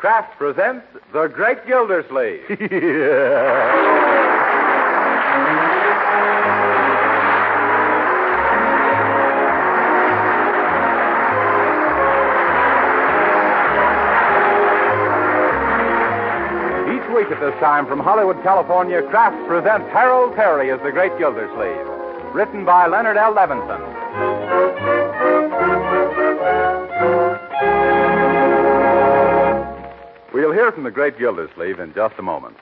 Kraft presents The Great Gildersleeves. Each week at this time from Hollywood, California, Kraft presents Harold Perry as The Great Gildersleeves. Written by Leonard L. Levinson. We'll hear from the Great Gildersleeve in just a moment.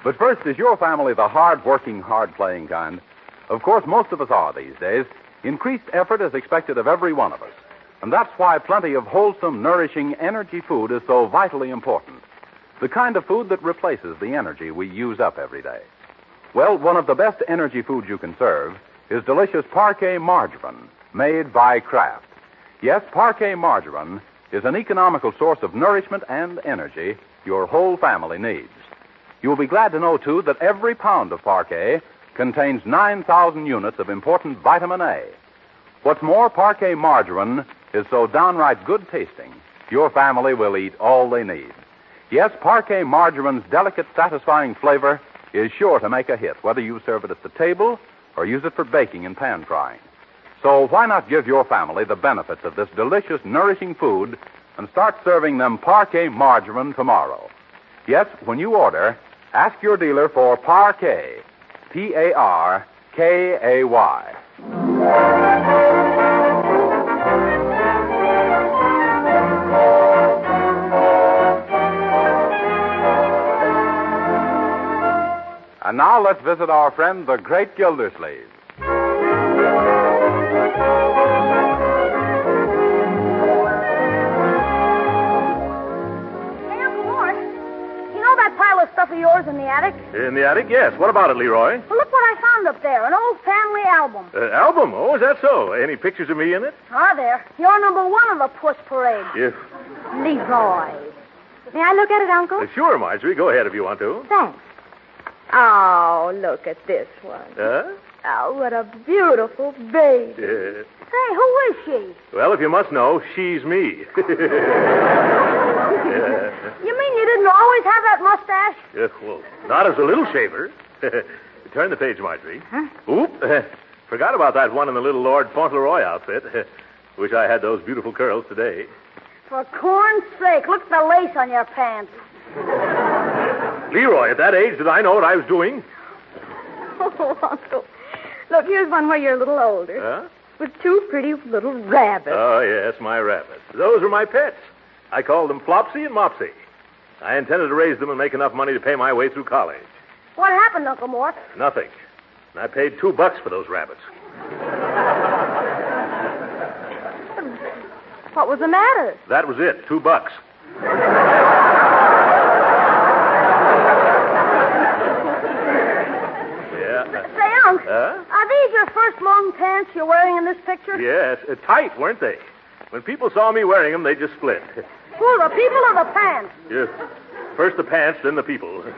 But first, is your family the hard-working, hard-playing kind? Of course, most of us are these days. Increased effort is expected of every one of us. And that's why plenty of wholesome, nourishing energy food is so vitally important. The kind of food that replaces the energy we use up every day. Well, one of the best energy foods you can serve is delicious Parquet margarine, made by Kraft. Yes, Parquet margarine is an economical source of nourishment and energy your whole family needs. You'll be glad to know, too, that every pound of Parquet contains 9,000 units of important vitamin A. What's more, Parquet margarine is so downright good-tasting, your family will eat all they need. Yes, Parquet margarine's delicate, satisfying flavor is sure to make a hit, whether you serve it at the table or use it for baking and pan frying. So why not give your family the benefits of this delicious, nourishing food and start serving them Parquet margarine tomorrow? Yes, when you order, ask your dealer for Parquet, P-A-R-K-A-Y. And now let's visit our friend, the Great Gildersleeves. Stuff of yours in the attic? In the attic, yes. What about it, Leroy? Well, look what I found up there. An old family album. Album? Oh, is that so? Any pictures of me in it? Are there? You're number one of the Puss Parade. Yes. Leroy. May I look at it, Uncle? Sure, Marjorie. Go ahead if you want to. Thanks. Oh, look at this one. Oh, what a beautiful baby. Yes. Hey, who is she? Well, if you must know, she's me. You mean you didn't always have that mustache? Well, not as a little shaver. Turn the page, Marjorie. Huh? Oop. Forgot about that one in the little Lord Fauntleroy outfit. Wish I had those beautiful curls today. For corn's sake, look at the lace on your pants. Leroy, at that age, did I know what I was doing? Oh, Uncle. Look, here's one where you're a little older. Huh? With two pretty little rabbits. Oh, yes, my rabbits. Those were my pets. I called them Flopsy and Mopsy. I intended to raise them and make enough money to pay my way through college. What happened, Uncle Mort? Nothing. And I paid $2 for those rabbits. What was the matter? That was it, $2. Say, Unc, are these your first long pants you're wearing in this picture? Yes, tight, weren't they? When people saw me wearing them, they just split. Who, the people or the pants? Yes. First the pants, then the people. Here's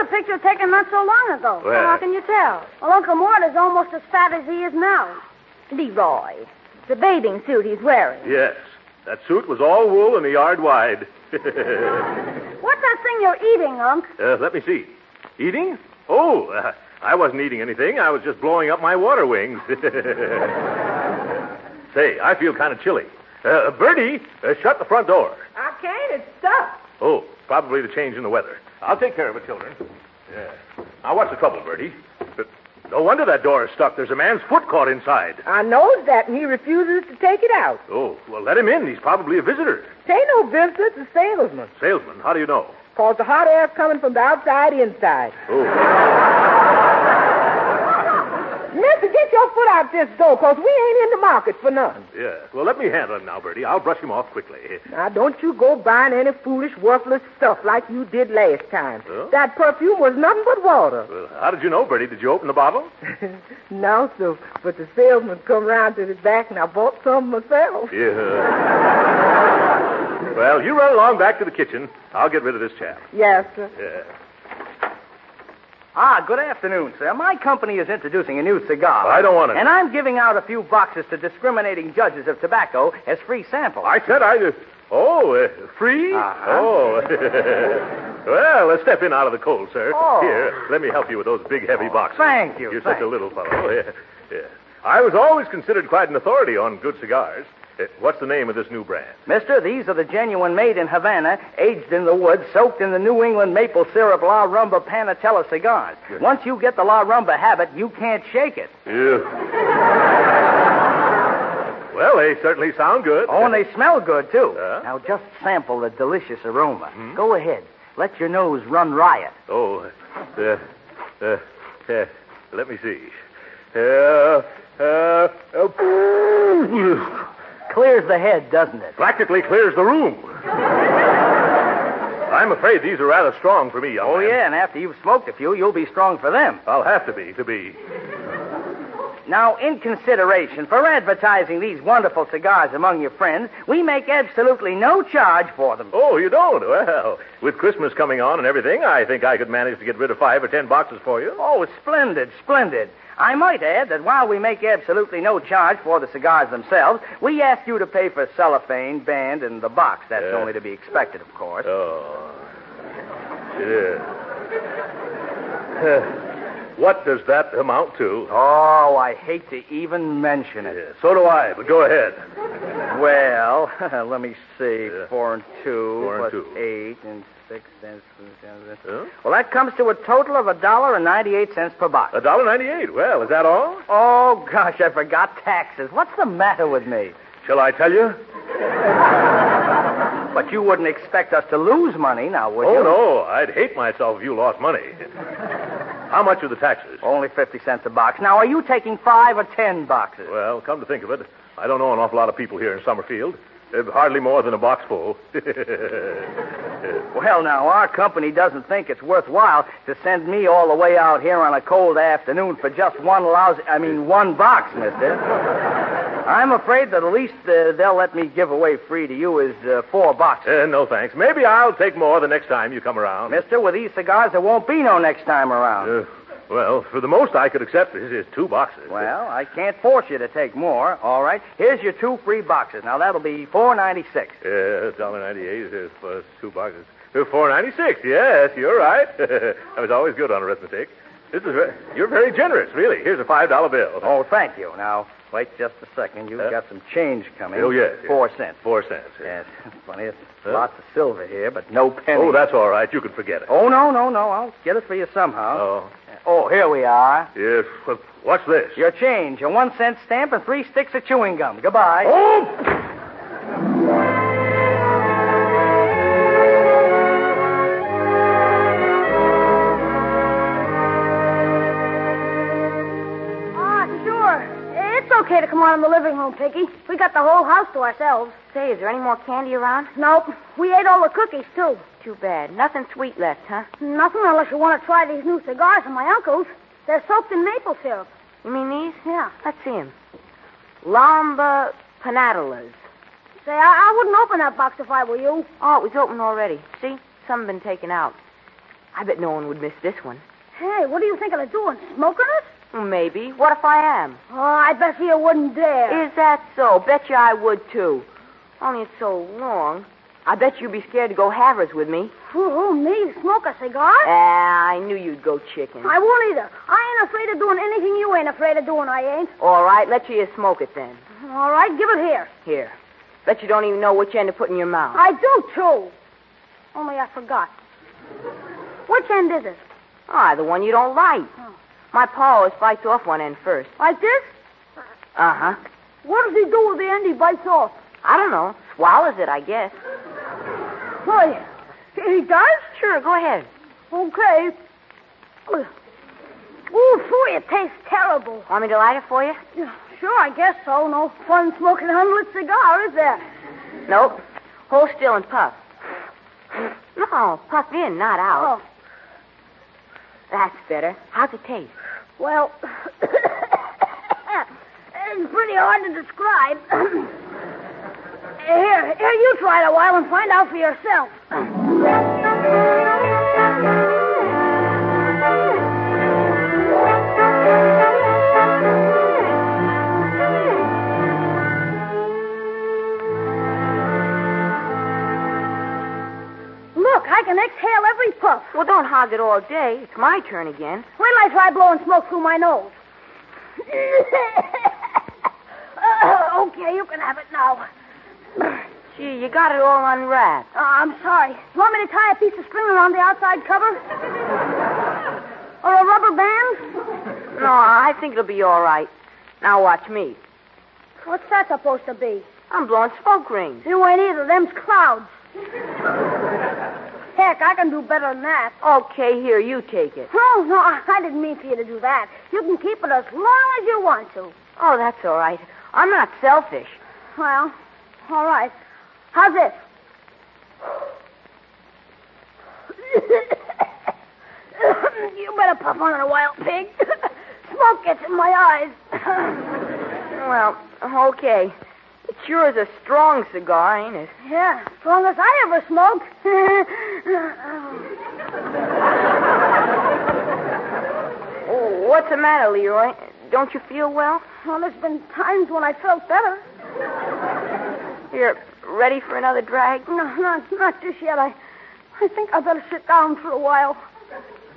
a picture taken not so long ago. Well, how can you tell? Well, Uncle Mort is almost as fat as he is now. Leroy, the bathing suit he's wearing. Yes. That suit was all wool and a yard wide. What's that thing you're eating, Unc? Let me see. Eating? Oh, I wasn't eating anything. I was just blowing up my water wings. Say, I feel kind of chilly. Bertie, shut the front door. I can't. It's stuck. Oh, probably the change in the weather. I'll take care of it, children. Yeah. Now, what's the trouble, Bertie? No wonder that door is stuck. There's a man's foot caught inside. I knows that, and he refuses to take it out. Oh, well, let him in. He's probably a visitor. It ain't no visitor. It's a salesman. Salesman? How do you know? 'Cause the hot air's coming from the outside inside. Oh. Mister, get your foot out this door, 'cause we ain't in the market for none. Yeah. Well, let me handle him now, Bertie. I'll brush him off quickly. Now, don't you go buying any foolish, worthless stuff like you did last time. Huh? That perfume was nothing but water. Well, how did you know, Bertie? Did you open the bottle? No, sir. But the salesman come round to the back, and I bought some myself. Yeah. Well, you run along back to the kitchen. I'll get rid of this chap. Yes, sir. Yeah. Good afternoon, sir. My company is introducing a new cigar. I don't want it. And I'm giving out a few boxes to discriminating judges of tobacco as free samples. I said free? Uh-huh. Oh. Well, let's step in out of the cold, sir. Oh. Here, let me help you with those big, heavy boxes. Thank you. You're such a little fellow. Yeah. I was always considered quite an authority on good cigars. What's the name of this new brand? Mister, these are the genuine made in Havana, aged in the woods, soaked in the New England maple syrup La Rumba Panatella cigars. Once you get the La Rumba habit, you can't shake it. Yeah. Well, they certainly sound good. Oh, and they smell good, too. Yeah? Now, just sample the delicious aroma. Go ahead. Let your nose run riot. Oh, let me see. Clears the head, doesn't it? Practically clears the room. I'm afraid these are rather strong for me, young man. Yeah, and after you've smoked a few, you'll be strong for them. I'll have to be. Now, in consideration for advertising these wonderful cigars among your friends, we make absolutely no charge for them. Oh, you don't? Well, with Christmas coming on and everything, I think I could manage to get rid of 5 or 10 boxes for you. Oh, splendid. I might add that while we make absolutely no charge for the cigars themselves, we ask you to pay for cellophane, band, and the box. That's only to be expected, of course. Oh. Yeah. What does that amount to? Oh, I hate to even mention it. Yeah, so do I, but go ahead. Well, let me see. Yeah. 4 and 2 4 and plus 2. 8 and 6 cents. Huh? Well, that comes to a total of $1.98 per box. $1.98. Well, is that all? Oh, gosh, I forgot taxes. What's the matter with me? Shall I tell you? But you wouldn't expect us to lose money now, would you? Oh, no. I'd hate myself if you lost money. How much are the taxes? Only 50 cents a box. Now, are you taking 5 or 10 boxes? Well, come to think of it, I don't know an awful lot of people here in Summerfield. Hardly more than a box full. Well, now, our company doesn't think it's worthwhile to send me all the way out here on a cold afternoon for just one box, mister. I'm afraid that the least they'll let me give away free to you is 4 boxes. No, thanks. Maybe I'll take more the next time you come around. Mister, with these cigars, there won't be no next time around. Well, for the most I could accept is 2 boxes. Well, I can't force you to take more. All right. Here's your 2 free boxes. Now, that'll be $4.96. $1.98 plus 2 boxes. $4.96. Yes, you're right. I was always good on arithmetic. You're very generous, really. Here's a $5 bill. Oh, thank you. Now, wait just a second. You've got some change coming. Oh, yes. 4 cents. 4 cents. Yes. Funny, it's lots of silver here, but no pennies. Oh, that's all right. You can forget it. Oh, no. I'll get it for you somehow. Oh. Oh, here we are. Yes. What's this? Your change. A 1-cent stamp and 3 sticks of chewing gum. Goodbye. Oh! Okay to come on in the living room, Piggy. We got the whole house to ourselves. Say, is there any more candy around? Nope. We ate all the cookies, too. Too bad. Nothing sweet left, huh? Nothing unless you want to try these new cigars of my uncle's. They're soaked in maple syrup. You mean these? Yeah. Let's see them. Lamba Panatellas. Say, I wouldn't open that box if I were you. Oh, it was open already. See? Some have been taken out. I bet no one would miss this one. Hey, what are you thinking of doing? Smoking it? Well, maybe. What if I am? Oh, I bet you wouldn't dare. Is that so? Bet you I would, too. Only it's so long. I bet you'd be scared to go halvers with me. Who, me? Smoke a cigar? I knew you'd go chicken. I won't either. I ain't afraid of doing anything you ain't afraid of doing, I ain't. All right, let you smoke it then. All right, give it here. Here. Bet you don't even know which end to put in your mouth. I do, too. Only I forgot. Which end is it? Ah, the one you don't like. Oh. My pa always bites off one end first. Like this? Uh-huh. What does he do with the end he bites off? I don't know. Swallows it, I guess. Why, he does? Sure, go ahead. Okay. Ooh, phew, it tastes terrible. Want me to light it for you? Sure, I guess so. No fun smoking a unlit cigar, is there? Nope. Hold still and puff. No, puff in, not out. Oh. That's better. How's it taste? Well, it's pretty hard to describe. Here, you try it a while and find out for yourself. can exhale every puff. Well, don't hog it all day. It's my turn again. Wait till I try blowing smoke through my nose. Okay, you can have it now. Gee, you got it all unwrapped. I'm sorry. You want me to tie a piece of string around the outside cover? Or a rubber band? No, I think it'll be all right. Now watch me. What's that supposed to be? I'm blowing smoke rings. You ain't either. Them's clouds. Heck, I can do better than that. Okay, here, you take it. No, I didn't mean for you to do that. You can keep it as long as you want to. Oh, that's all right. I'm not selfish. Well, all right. How's this? You better puff on it a while, pig. Smoke gets in my eyes. Well, okay. It sure is a strong cigar, ain't it? Yeah, strongest I ever smoked. Oh, what's the matter, Leroy? Don't you feel well? Well, there's been times when I felt better. You're ready for another drag? No, not just yet. I think I better sit down for a while.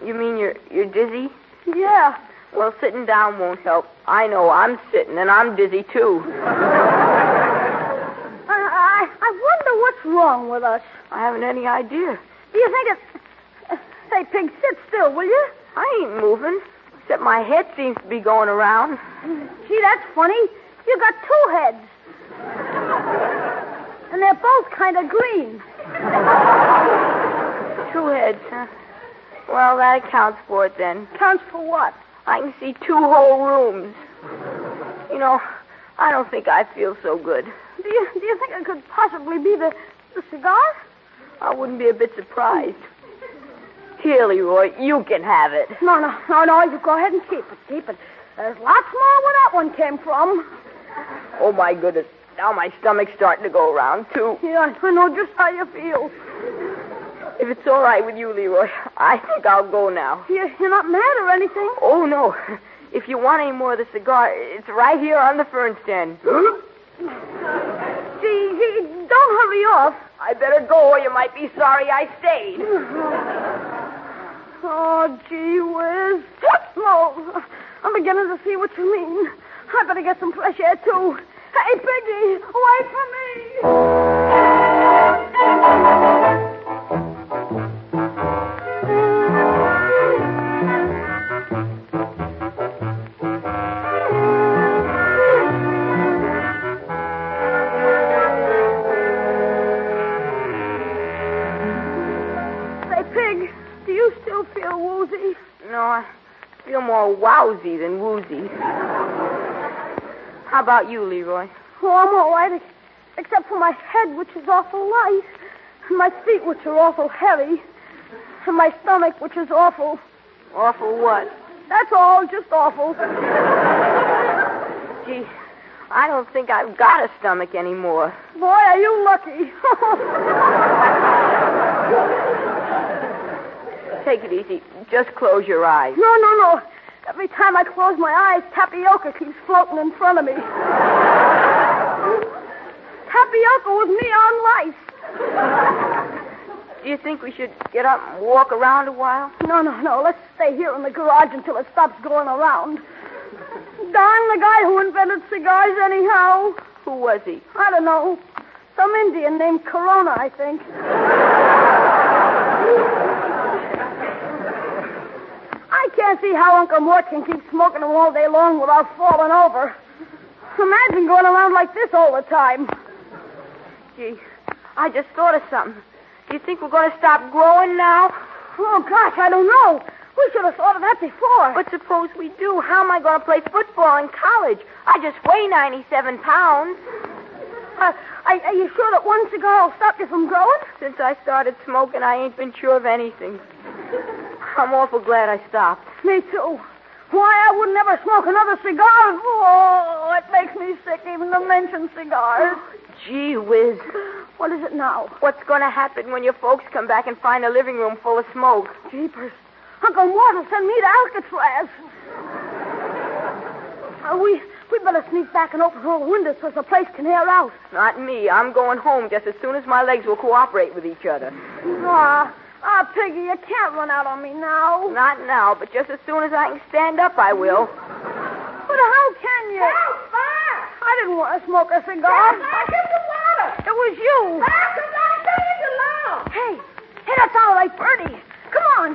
You mean you're dizzy? Yeah. Well, sitting down won't help. I know I'm sitting, and I'm dizzy, too. I wonder what's wrong with us. I haven't any idea. Do you think it's... Say, pig, sit still, will you? I ain't moving, except my head seems to be going around. Gee, that's funny. You got two heads. And they're both kind of green. Two heads, huh? Well, that accounts for it, then. Counts for what? I can see 2 whole rooms. You know, I don't think I feel so good. Do you think it could possibly be the cigar? I wouldn't be a bit surprised. Here, Leroy, you can have it. No, you go ahead and keep it. There's lots more where that one came from. Oh, my goodness. Now my stomach's starting to go around, too. Yeah, I know just how you feel. If it's all right with you, Leroy, I think I'll go now. You're not mad or anything? Oh, no. If you want any more of the cigar, it's right here on the fern stand. Gee, don't hurry off. I better go or you might be sorry I stayed. Oh, gee whiz. Oh, I'm beginning to see what you mean. I better get some fresh air, too. Hey, Piggy, wait for me. Say, Pig, do you still feel woozy? No, I feel more wowsy than woozy. How about you, Leroy? Oh, I'm all right, except for my head, which is awful light, and my feet, which are awful heavy, and my stomach, which is awful. Awful what? That's all, just awful. Gee, I don't think I've got a stomach anymore. Boy, are you lucky. Take it easy. Just close your eyes. No. Every time I close my eyes, tapioca keeps floating in front of me. Tapioca with me on lice. Do you think we should get up and walk around a while? No. Let's stay here in the garage until it stops going around. Darn the guy who invented cigars anyhow. Who was he? I don't know. Some Indian named Corona, I think. I can't see how Uncle Mort can keep smoking them all day long without falling over. Imagine going around like this all the time. Gee, I just thought of something. Do you think we're going to stop growing now? Oh, gosh, I don't know. We should have thought of that before. But suppose we do. How am I going to play football in college? I just weigh 97 pounds. Are you sure that one cigar will stop you from growing? Since I started smoking, I ain't been sure of anything. I'm awful glad I stopped. Me too. Why, I would never smoke another cigar. Oh, it makes me sick even to mention cigars. Gee whiz. What is it now? What's going to happen when your folks come back and find a living room full of smoke? Jeepers. Uncle Mort will send me to Alcatraz. We better sneak back and open all the windows so the place can air out. Not me. I'm going home just as soon as my legs will cooperate with each other. Ah, Piggy, you can't run out on me now. Not now, but just as soon as I can stand up, I will. But how can you? Help, fire! I didn't want to smoke a cigar. Get the water! It was you. Come on, turn the alarm! Hey, that sounded like Bertie. Come on.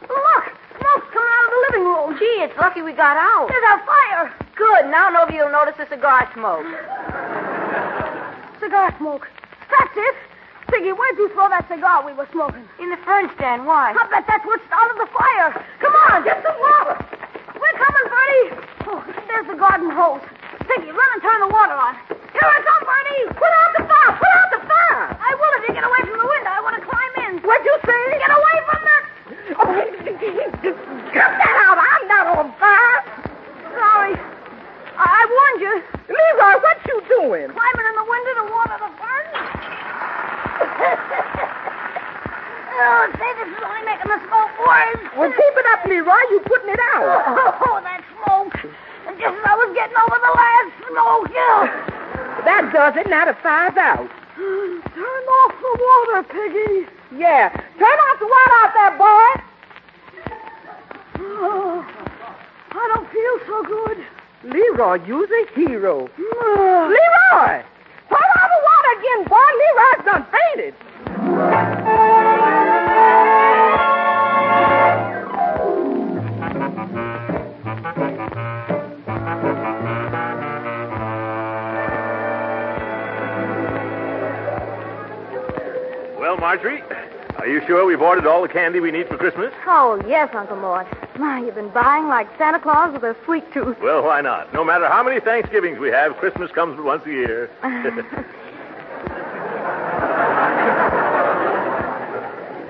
Look, smoke's coming out of the living room. Gee, it's lucky we got out. There's our fire. Good. Now nobody will notice the cigar smoke. Cigar smoke. That's it. Piggy, where'd you throw that cigar we were smoking? In the fern stand. Why? I bet that's what started the fire. Come on, get some water. We're coming, Bertie. Oh, there's the garden hose. Piggy, run and turn the water on. Here I come, Bertie. Put out the fire. Put out the fire. I will if you get away from the window. I want to climb in. What'd you say? Get away from the... Oh, cut that out. I'm not on fire. Sorry. I warned you. Leroy, what you doing? Climbing in the window to water the fern. Oh, say, this is only making the smoke worse. Well, keep it up, Leroy. You putting it out. Oh, that smoke. Just as I was getting over the last smoke. That does it. Now the fire's out. Turn off the water, Piggy. Yeah. Turn off the water out there, boy. Oh, I don't feel so good. Leroy, you's a hero. Leroy! Turn on the water again, boy. Leroy's done fainted. Well, Marjorie, are you sure we've ordered all the candy we need for Christmas? Oh, yes, Uncle Mort. My, you've been buying like Santa Claus with a sweet tooth. Well, why not? No matter how many Thanksgivings we have, Christmas comes but once a year.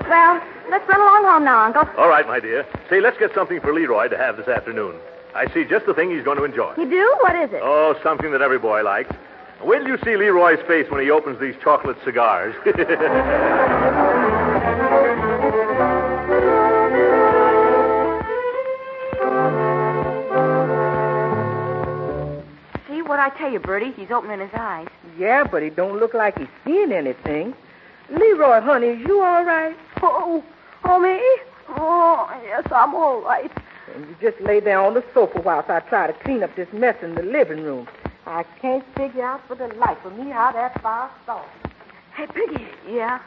Well, let's run along home now, Uncle. All right, my dear. Say, let's get something for Leroy to have this afternoon. I see just the thing he's going to enjoy. You do? What is it? Oh, something that every boy likes. Wait till you see Leroy's face when he opens these chocolate cigars. See what I tell you, Bertie? He's opening his eyes. Yeah, but he don't look like he's seeing anything. Leroy, honey, is you all right? Oh, me? Oh, yes, I'm all right. And you just lay there on the sofa whilst I try to clean up this mess in the living room. I can't figure out for the life of me how that fire started. Hey, Piggy. Yeah?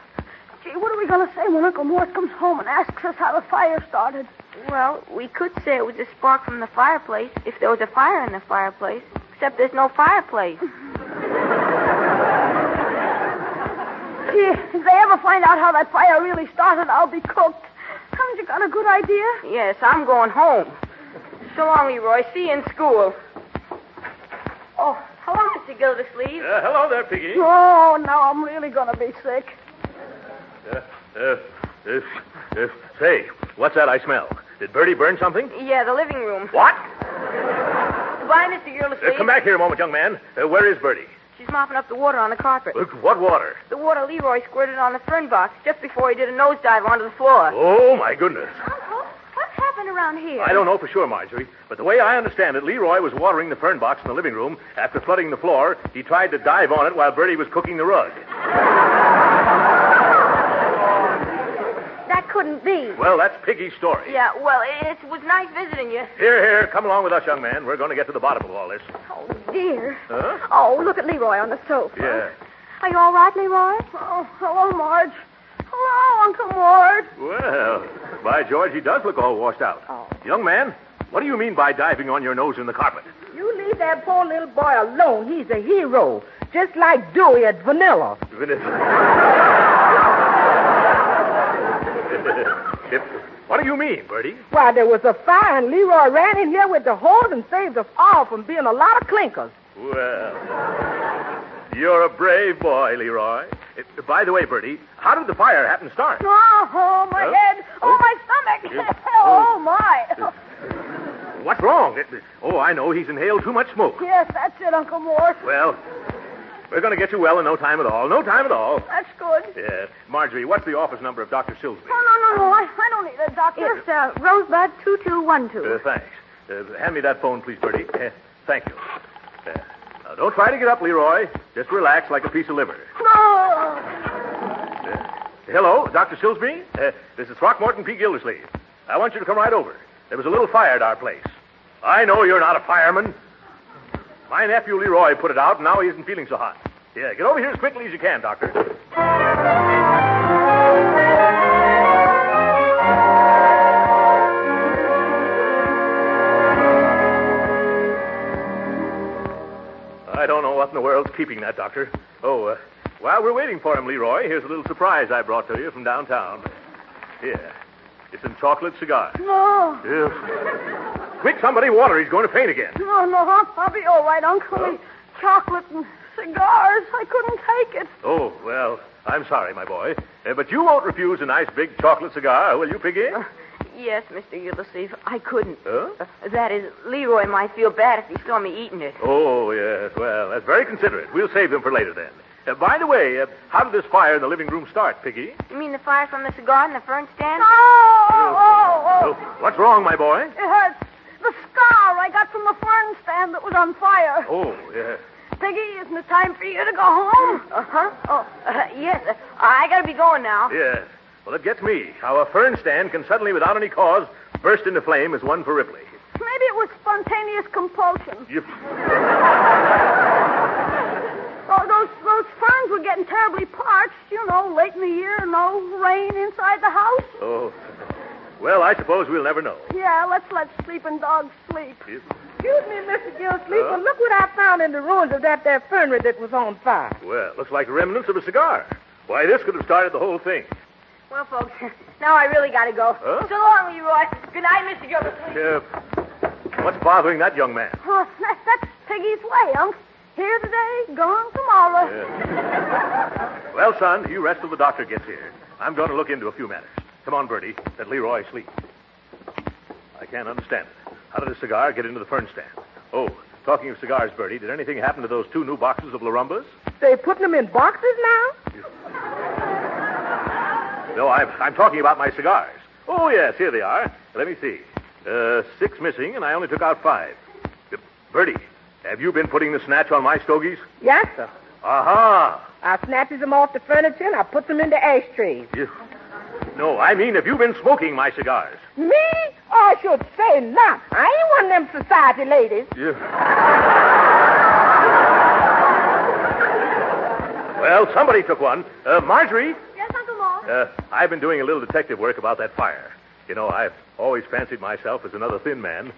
Gee, what are we going to say when Uncle Mort comes home and asks us how the fire started? Well, we could say it was a spark from the fireplace if there was a fire in the fireplace. Except there's no fireplace. Gee, if they ever find out how that fire really started, I'll be cooked. Haven't you got a good idea? Yes, I'm going home. So long, Leroy. See you in school. Oh, hello, Mr. Gildersleeves. Hello there, Piggy. Oh, now I'm really going to be sick. Say, what's that I smell? Did Bertie burn something? Yeah, the living room. What? Goodbye, Mr. Gildersleeves. Come back here a moment, young man. Where is Bertie? She's mopping up the water on the carpet. What water? The water Leroy squirted on the fern box just before he did a nosedive onto the floor. Oh, my goodness. Uncle, what's happened around here? I don't know for sure, Marjorie, but the way I understand it, Leroy was watering the fern box in the living room. After flooding the floor, he tried to dive on it while Bertie was cooking the rug. That couldn't be. Well, that's Piggy's story. Yeah, well, it was nice visiting you. Here, come along with us, young man. We're going to get to the bottom of all this. Oh, dear. Huh? Oh, look at Leroy on the sofa. Yeah. Are you all right, Leroy? Oh, hello, Marge. Hello, Uncle Mort. Well, by George, he does look all washed out. Oh. Young man, what do you mean by diving on your nose in the carpet? You leave that poor little boy alone. He's a hero. Just like Dewey at Vanilla. What do you mean, Bertie? Why, there was a fire, and Leroy ran in here with the hose and saved us all from being a lot of clinkers. Well, you're a brave boy, Leroy. By the way, Bertie, how did the fire happen to start? Oh, my head. Oh, my stomach. Oh, my. What's wrong? I know. He's inhaled too much smoke. Yes, that's it, Uncle Mort. Well, we're going to get you well in no time at all. No time at all. That's good. Yeah. Marjorie, what's the office number of Dr. Silsby? Oh, no. I don't need a doctor. It's Rosebud 2212. Thanks. Hand me that phone, please, Bertie. Thank you. Now, don't try to get up, Leroy. Just relax like a piece of liver. No. hello, Dr. Silsby. This is Throckmorton P. Gildersleeves. I want you to come right over. There was a little fire at our place. I know you're not a fireman. My nephew Leroy put it out, and now he isn't feeling so hot. Yeah, get over here as quickly as you can, Doctor. I don't know what in the world's keeping that, Doctor. Oh, while we're waiting for him, Leroy, here's a little surprise I brought to you from downtown. Here. It's a chocolate cigar. No. Quick, somebody water. He's going to faint again. No, I'll be all right, Uncle. Huh? Chocolate and cigars. I couldn't take it. Oh, well, I'm sorry, my boy. But you won't refuse a nice big chocolate cigar, will you, Piggy? Yes, Mr. Gildersleeve, I couldn't. Huh? That is, Leroy might feel bad if he saw me eating it. Oh, yes. Well, that's very considerate. We'll save them for later, then. By the way, how did this fire in the living room start, Piggy? You mean the fire from the cigar and the fern stand? Oh. What's wrong, my boy? It hurts. The scar I got from the fern stand that was on fire. Oh, yes. Piggy, isn't it time for you to go home? Uh-huh. Oh, yes. I gotta be going now. Yes. Well, it gets me. How a fern stand can suddenly, without any cause, burst into flame is one for Ripley. Maybe it was spontaneous compulsion. Those ferns were getting terribly parched, late in the year, no rain inside the house. Oh. Well, I suppose we'll never know. Yeah, let's let sleeping dogs sleep. Yep. Excuse me, Mr. Gildersleeves, but look what I found in the ruins of that there fernery that was on fire. Well, looks like remnants of a cigar. Why, this could have started the whole thing. Well, folks, now I really gotta go. Huh? So long, Leroy. Good night, Mr. Gildersleeve. What's bothering that young man? Oh, that's Piggy's way, Unc. Here today, gone tomorrow. Yeah. Well, son, you rest till the doctor gets here. I'm going to look into a few matters. Come on, Bertie. Let Leroy sleep. I can't understand it. How did a cigar get into the fern stand? Oh, talking of cigars, Bertie, did anything happen to those 2 new boxes of Larumbas? They putting them in boxes now? No, I'm talking about my cigars. Oh, yes, here they are. Let me see. 6 missing, and I only took out 5. Bertie, have you been putting the snatch on my stogies? Yes, sir. Aha! I snatches them off the furniture and I put them in the ashtrays. No, I mean, have you been smoking my cigars? Me? I should say not. I ain't one of them society ladies. Well, somebody took one. Marjorie? Yes, Uncle Mort? I've been doing a little detective work about that fire. I've always fancied myself as another thin man.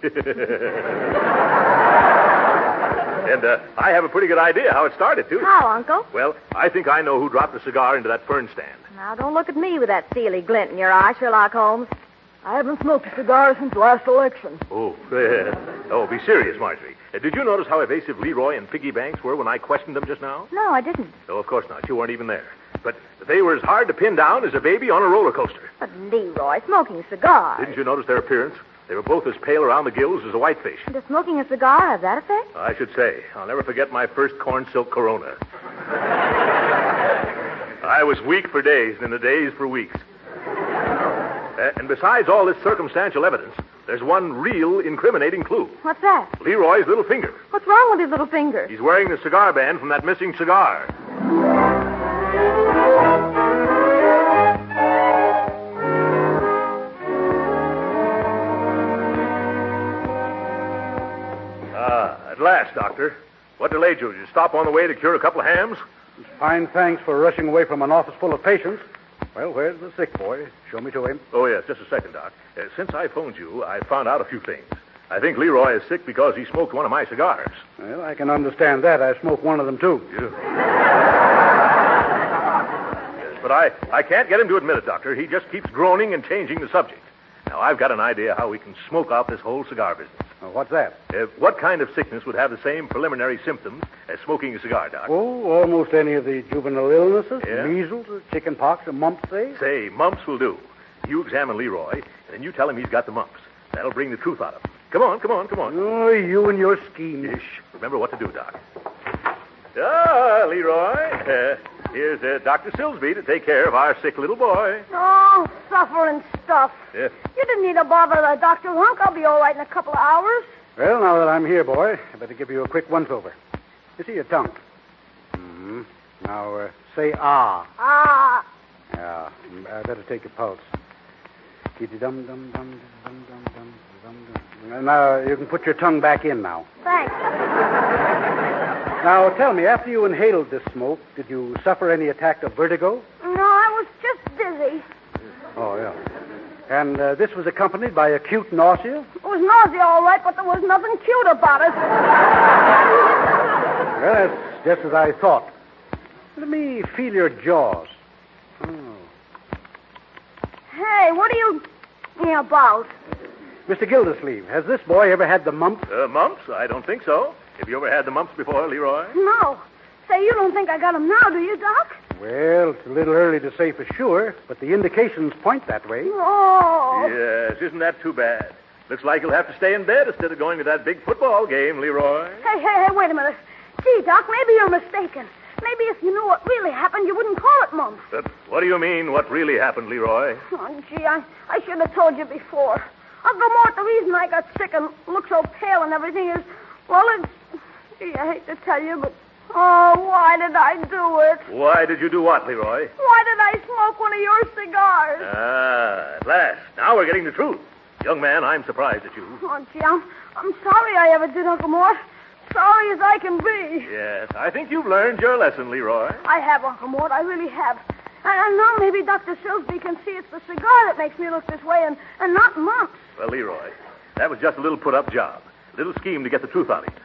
And I have a pretty good idea how it started, too. How, Uncle? Well, I think I know who dropped the cigar into that fern stand. Now, don't look at me with that steely glint in your eye, Sherlock Holmes. I haven't smoked a cigar since last election. Oh, be serious, Marjorie. Did you notice how evasive Leroy and Piggy Banks were when I questioned them just now? No, I didn't. No, of course not. You weren't even there. But they were as hard to pin down as a baby on a roller coaster. But Leroy, smoking cigars. Didn't you notice their appearance? They were both as pale around the gills as a whitefish. Does smoking a cigar have that effect? I should say. I'll never forget my first corn silk Corona. I was weak for days, and in the days for weeks. And besides all this circumstantial evidence, there's one real incriminating clue. What's that? Leroy's little finger. What's wrong with his little finger? He's wearing the cigar band from that missing cigar. At last, Doctor. What delayed you? Did you stop on the way to cure a couple of hams? Fine thanks for rushing away from an office full of patients. Well, where's the sick boy? Show me to him. Oh, yes, just a second, Doc. Since I phoned you, I found out a few things. I think Leroy is sick because he smoked one of my cigars. Well, I can understand that. I smoked one of them, too. Yes, but I can't get him to admit it, Doctor. He just keeps groaning and changing the subject. Now, I've got an idea how we can smoke out this whole cigar business. What's that? What kind of sickness would have the same preliminary symptoms as smoking a cigar, Doc? Oh, almost any of the juvenile illnesses. Yeah? Measles, chicken pox, and mumps, say? Say, mumps will do. You examine Leroy, and then you tell him he's got the mumps. That'll bring the truth out of him. Come on. Oh, you and your schemes. Shh. Remember what to do, Doc. Leroy. Here's Dr. Silsby to take care of our sick little boy. Oh, suffering stuff. Yeah. You didn't need to bother the doctor, Hunk. I'll be all right in a couple of hours. Well, now that I'm here, boy, I better give you a quick once-over. You see your tongue. Mm-hmm. Now, say ah. Ah. Yeah, I better take your pulse. Dum-dum-dum-dum-dum-dum-dum. Now, you can put your tongue back in now. Thanks. Now, tell me, after you inhaled this smoke, did you suffer any attack of vertigo? No, I was just dizzy. Oh, yeah. And this was accompanied by acute nausea? It was nausea, all right, but there was nothing cute about it. Well, that's just as I thought. Let me feel your jaws. Oh. Hey, what are you about? Mr. Gildersleeve, has this boy ever had the mumps? Mumps? I don't think so. Have you ever had the mumps before, Leroy? No. Say, you don't think I got 'em now, do you, Doc? Well, it's a little early to say for sure, but the indications point that way. Oh. Yes, isn't that too bad? Looks like you'll have to stay in bed instead of going to that big football game, Leroy. Hey, wait a minute. Gee, Doc, maybe you're mistaken. Maybe if you knew what really happened, you wouldn't call it mumps. What do you mean, what really happened, Leroy? Oh, gee, I should have told you before. Uncle Mort, the reason I got sick and look so pale and everything is, well, it's... Gee, I hate to tell you, but... Oh, why did I do it? Why did you do what, Leroy? Why did I smoke one of your cigars? At last. Now we're getting the truth. Young man, I'm surprised at you. Oh, gee, I'm sorry I ever did, Uncle Mort. Sorry as I can be. Yes, I think you've learned your lesson, Leroy. I have, Uncle Mort. I really have. And now maybe Dr. Silsby can see it's the cigar that makes me look this way and not mumps. Well, Leroy, that was just a little put-up job. A little scheme to get the truth out of you.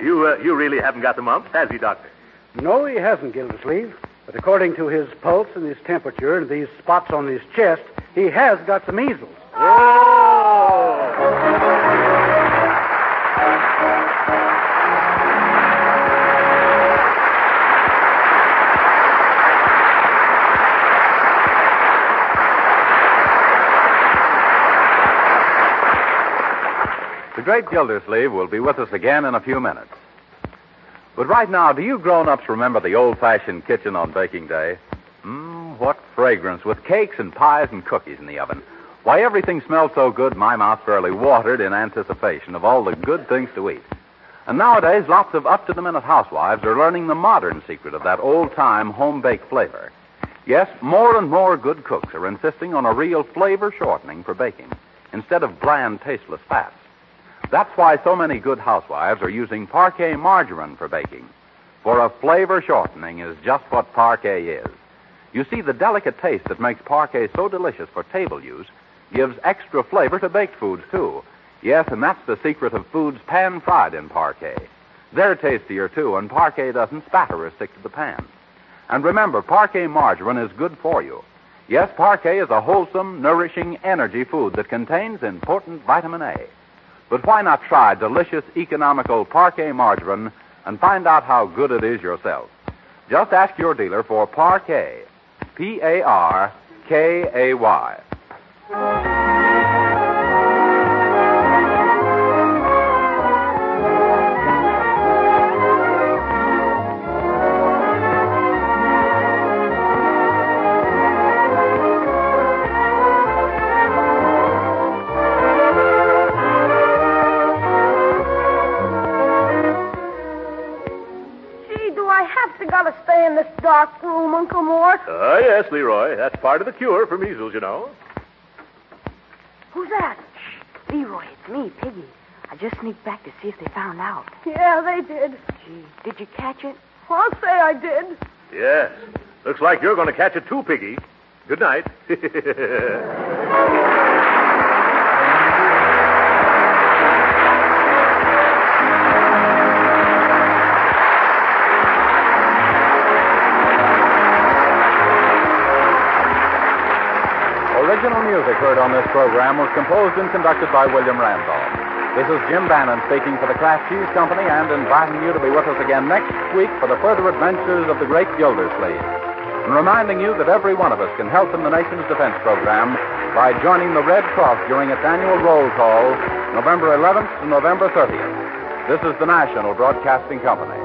You really haven't got the mumps, has he, Doctor? No, he hasn't, Gildersleeve. But according to his pulse and his temperature and these spots on his chest, he has got the measles. The Great Gildersleeve will be with us again in a few minutes. But right now, do you grown-ups remember the old-fashioned kitchen on baking day? What fragrance, with cakes and pies and cookies in the oven. Why, everything smelled so good my mouth fairly watered in anticipation of all the good things to eat. And nowadays, lots of up-to-the-minute housewives are learning the modern secret of that old-time home-baked flavor. Yes, more and more good cooks are insisting on a real flavor shortening for baking, instead of bland, tasteless fats. That's why so many good housewives are using Parquet margarine for baking. For a flavor shortening is just what Parquet is. You see, the delicate taste that makes Parquet so delicious for table use gives extra flavor to baked foods, too. Yes, and that's the secret of foods pan-fried in Parquet. They're tastier, too, and Parquet doesn't spatter or stick to the pan. And remember, Parquet margarine is good for you. Yes, Parquet is a wholesome, nourishing energy food that contains important vitamin A. But why not try delicious, economical Parquet margarine and find out how good it is yourself? Just ask your dealer for Parquet. Parkay. Gotta stay in this dark room, Uncle Mort. Yes, Leroy. That's part of the cure for measles, you know. Who's that? Shh, Leroy, it's me, Piggy. I just sneaked back to see if they found out. Yeah, they did. Gee, did you catch it? I'll say I did. Yes. Looks like you're going to catch it too, Piggy. Good night. Original music heard on this program was composed and conducted by William Randolph. This is Jim Bannon speaking for the Kraft Cheese Company and inviting you to be with us again next week for the further adventures of the Great Gildersleeves. And reminding you that every one of us can help in the nation's defense program by joining the Red Cross during its annual roll call, November 11th to November 30th. This is the National Broadcasting Company.